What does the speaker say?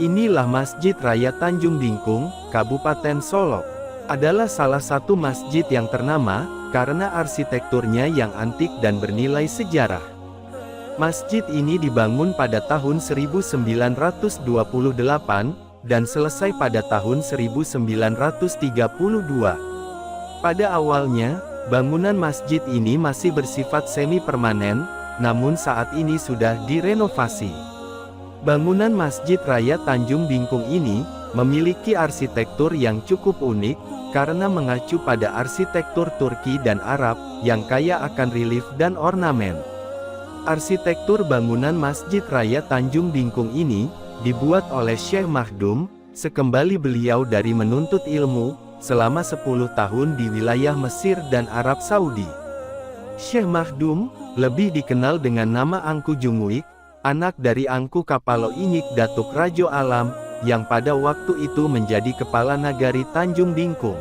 Inilah Masjid Raya Tanjung Bingkung, Kabupaten Solok. Adalah salah satu masjid yang ternama, karena arsitekturnya yang antik dan bernilai sejarah. Masjid ini dibangun pada tahun 1928, dan selesai pada tahun 1932. Pada awalnya, bangunan masjid ini masih bersifat semi-permanen, namun saat ini sudah direnovasi. Bangunan Masjid Raya Tanjung Bingkung ini memiliki arsitektur yang cukup unik, karena mengacu pada arsitektur Turki dan Arab, yang kaya akan relief dan ornamen. Arsitektur bangunan Masjid Raya Tanjung Bingkung ini, dibuat oleh Syekh Mahdum, sekembali beliau dari menuntut ilmu, selama 10 tahun di wilayah Mesir dan Arab Saudi. Syekh Mahdum, lebih dikenal dengan nama Angku Jungwik, anak dari Angku Kapalo Inyik Datuk Rajo Alam, yang pada waktu itu menjadi kepala nagari Tanjung Bingkung.